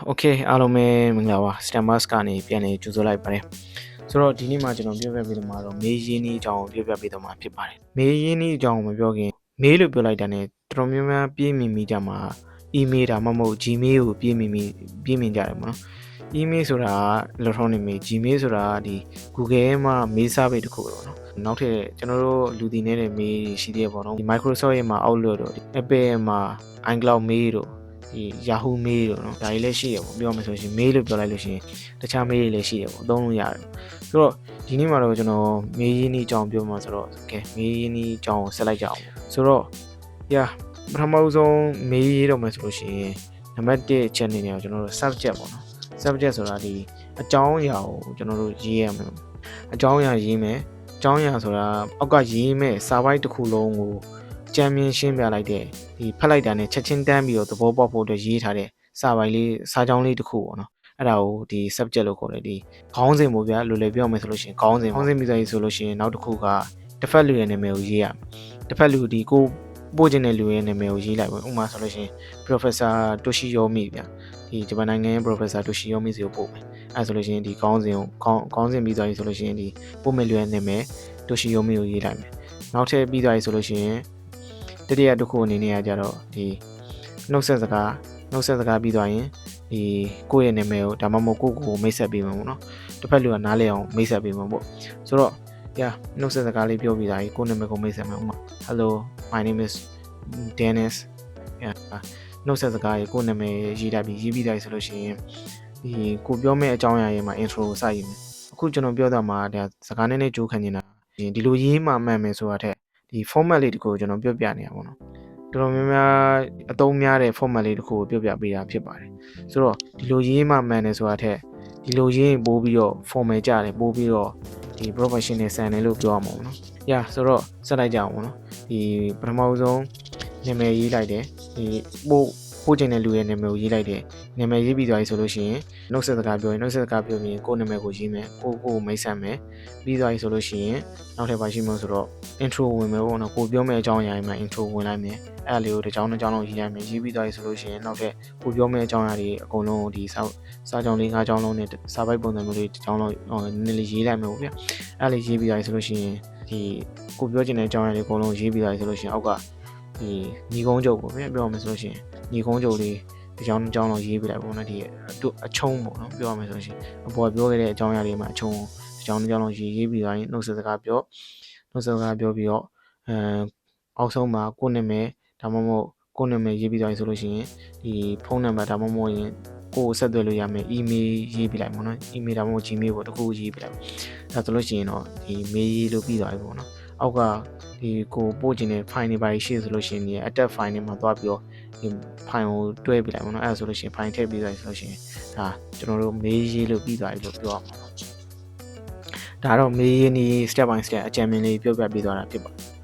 okay အားလုံးပဲမင်္ဂလာပါ STEMers ကနေပြန်လည်ကြိုဆိုလိုက်ပါတယ်ဆိုတော့ဒီနေ့မှာကျွန်တော်ပြောပြပေးတော့မှာတော့မေးရင်းနှီးအကြောင်းကိုပြောပြပေးတော့မှာဖြစ်ပါတယ်မေးရင်းနှီးအကြောင်းကိုမပြောခင်မေးလို့ပြောလိုက်တာ ਨੇ တော်တော်များများပြေးမိကြမှာ email ဒါမှမဟုတ် Gmail ကိုပြေးမိကြတယ်ပေါ့နော် email ဆိုတာ electronic mail Gmail ဆိုတာဒီ Google မှာ mail service တခုပဲပေါ့နော်နောက်ထပ်ကျွန်တော်တို့လူတည်နေတဲ့ mail ရှိသေးတယ်ပေါ့နော်ဒီ Microsoft ရဲ့မှာ Outlook တို့ Apple ရဲ့မှာ iCloud mail တို့ဒီ Yahoo mail တို့เนาะဒါတွေလည်းရှိရပေါ့ပြောမှဆိုရင် mail လို့ပြောလိုက်လို့ရှိရင်တခြား mail တွေလည်းရှိရပေါ့သုံးလို့ရတယ်ဆိုတော့ဒီနေ့မှာတော့ကျွန်တော် mail ရင်းနှီးအကြောင်းပြောမှာဆိုတော့ okay mail ရင်းနှီးအကြောင်းကိုဆက်လိုက်ကြအောင်ဆိုတော့ပထမဆုံး mail ရေးတော့မယ်ဆိုလို့ရှိရင်နံပါတ်1ချက်အနေနဲ့ကျွန်တော်တို့ subject ပေါ့နော် subject ဆိုတာဒီအကြောင်းအရာကိုကျွန်တော်တို့ရေးရမယ်အကြောင်းအရာရေးမယ်အကြောင်းအရာဆိုတာအောက်ကရေးမယ်စာပိုက်တစ်ခုလုံးကိုကြမ်းမြင်ရှင်းပြလိုက်တဲ့ဒီဖတ်လိုက်တာနဲ့ချက်ချင်းတန်းပြီးတော့သဘောပေါက်ဖို့အတွက်ရေးထားတဲ့စာပိုက်လေးစာကြောင်းလေးတစ်ခုပေါ့နော်အဲ့ဒါကိုဒီ subject လို့ခေါ်တယ်ဒီခေါင်းစဉ်ပေါ့ဗျာလိုလေပြောမယ်ဆိုလို့ရှိရင်ခေါင်းစဉ်ပြီးသွားပြီဆိုလို့ရှိရင်နောက်တစ်ခုကတစ်ဖက်လူရဲ့နာမည်ကိုရေးရမယ်တစ်ဖက်လူဒီကိုပို့ခြင်းတဲ့လူရဲ့နာမည်ကိုရေးလိုက်ပေါ့ဥပမာဆိုလို့ရှိရင် Professor Toshiyomi ဗျာဒီဂျပန်နိုင်ငံရဲ့ Professor Toshiyomi စီကိုပို့မယ်အဲဆိုလို့ရှိရင်ဒီခေါင်းစဉ်ပြီးသွားပြီဆိုလို့ရှိရင်ဒီပို့မဲ့လူရဲ့နာမည် Toshiyomi ကိုရေးလိုက်မယ်နောက်ထပ်ပြီးသွားပြီဆိုလို့ရှိရင်တတိယတစ်ခုအနေနဲ့ကကြတော့ဒီနှုတ်ဆက်စကားပြီးသွားရင်ဒီကိုယ့်ရဲ့နာမည်ကိုဒါမှမဟုတ်ကိုမိတ်ဆက်ပေးမှာပေါ့နော်တစ်ဖက်လူကနားလည်အောင်မိတ်ဆက်ပေးမှာပေါ့ဆိုတော့နှုတ်ဆက်စကားလေးပြောပြီးသားကိုယ့်နာမည်ကိုမိတ်ဆက်မှာဥပမာ Hello my name is Dennis နှုတ်ဆက်စကားကိုယ့်နာမည်ရေးလိုက်ပြီးပြီးသားဆိုလို့ရှိရင်ဒီကိုပြောမယ့်အကြောင်းအရာရေးမှာ intro ကိုစရေးမယ်အခုကျွန်တော်ပြောတာမှာဒါစကားနည်းနည်းကြိုးခံနေတာဒီလိုရေးမှမှန်မယ်ဆိုတာထက်ဒီ format လေးတခုကိုကျွန်တော်ပြောပြနေတာပေါ့နော်တော်တော်များများအသုံးများတဲ့ format လေးတခုကိုပြောပြပေးတာဖြစ်ပါတယ်ဆိုတော့ဒီလိုရေးမှမှန်တယ်ဆိုတာထက်ဒီလိုရေးရင်ပို့ပြီးတော့ formal ကြတယ်ပို့ပြီးတော့ဒီ professional ဆန်တယ်လို့ပြောရမှာပေါ့နော်ဆိုတော့ဆက်လိုက်ကြအောင်ပေါ့နော်ဒီပထမဆုံးနာမည်ရေးလိုက်တယ်ဒီပို့ချင်တဲ့လူရဲ့နာမည်ကိုရေးလိုက်တယ်နာမည်ရေးပြီးသွားပြီဆိုလို့ရှိရင်နှုတ်ဆက်စကားပြောရင်နှုတ်ဆက်စကားပြောပြီးကိုယ့်နာမည်ကိုရေးမယ်ကိုမိတ်ဆက်မယ်ပြီးသွားပြီဆိုလို့ရှိရင်နောက်ထပ်ပါရှိမှဆိုတော့ intro ဝင်မယ်ပေါ့နော်ကိုပြောမယ့်အကြောင်းအရာတွေမှာ intro ဝင်လိုက်မယ်အဲ့လေးကိုတစ်ကြောင်းလုံးရေးရမယ်ရေးပြီးသွားပြီဆိုလို့ရှိရင်နောက်ထပ်ကိုပြောမယ့်အကြောင်းအရာတွေအကုန်လုံးဒီစာကြောင်းလေး၅ကြောင်းလုံးနဲ့စာပိုက်ပုံစံမျိုးလေးတစ်ကြောင်းလုံးနည်းနည်းလေးရေးလိုက်မယ်ပေါ့ဗျအဲ့လေးရေးပြီးသွားပြီဆိုလို့ရှိရင်ဒီကိုပြောချင်တဲ့အကြောင်းအရာတွေအကုန်လုံးရေးပြီးသွားပြီဆိုလို့ရှိရင်အောက်ကဒီညီကုန်းချုပ်ပေါ့ဗျပြောရမယ်ဆိုလို့ရှိရင်ညီကုန်းချုပ်လေးဒီကြောင်းလုံးရေးပြလိုက်ပေါ့နော်ဒီအချုံးပေါ့နော်ပြောရမယ်ဆိုလို့ရှိရင်အပေါ်ပြောခဲ့တဲ့အကြောင်းအရာတွေမှာအချုံးဒီကြောင်းလုံးရေးပြီးသွားရင်နှုတ်ဆက်စကားပြောပြီးတော့အောက်ဆုံးမှာကိုယ့်နာမည်ဒါမှမဟုတ်ကိုယ့်နာမည်ရေးပြီးသွားပြီဆိုလို့ရှိရင်ဒီဖုန်းနံပါတ်ဒါမှမဟုတ်ရင်ကိုဆက်သွယ်လို့ရမယ် email ရေးပြလိုက်ပေါ့နော် email ဒါမှမဟုတ် Gmail ပေါ့တခုရေးပြလိုက်ဒါဆိုလို့ရှိရင်တော့ဒီ mail ရေးလို့ပြီးသွားပြီပေါ့နော်အောက်ကဒီကိုပို့ချင်တဲ့ file တွေပါရှိဆိုလို့ရှိရင် attach file တွေမှာသွားပြီးတော့ဒီ file ကိုတွဲပြလိုက်ပေါ့နော်အဲ့ဒါဆိုလို့ရှိရင် file ထည့်ပြီးသွားပြီဆိုလို့ရှိရင်ဒါကျွန်တော်တို့ mail ရေးလို့ပြီးသွားပြီလို့ပြောရမှာပေါ့ဒါတော့ mail ရေးနည်း step by step အကြံဉာဏ်လေးပြောပြပေးသွားတာဖြစ်ပါတယ်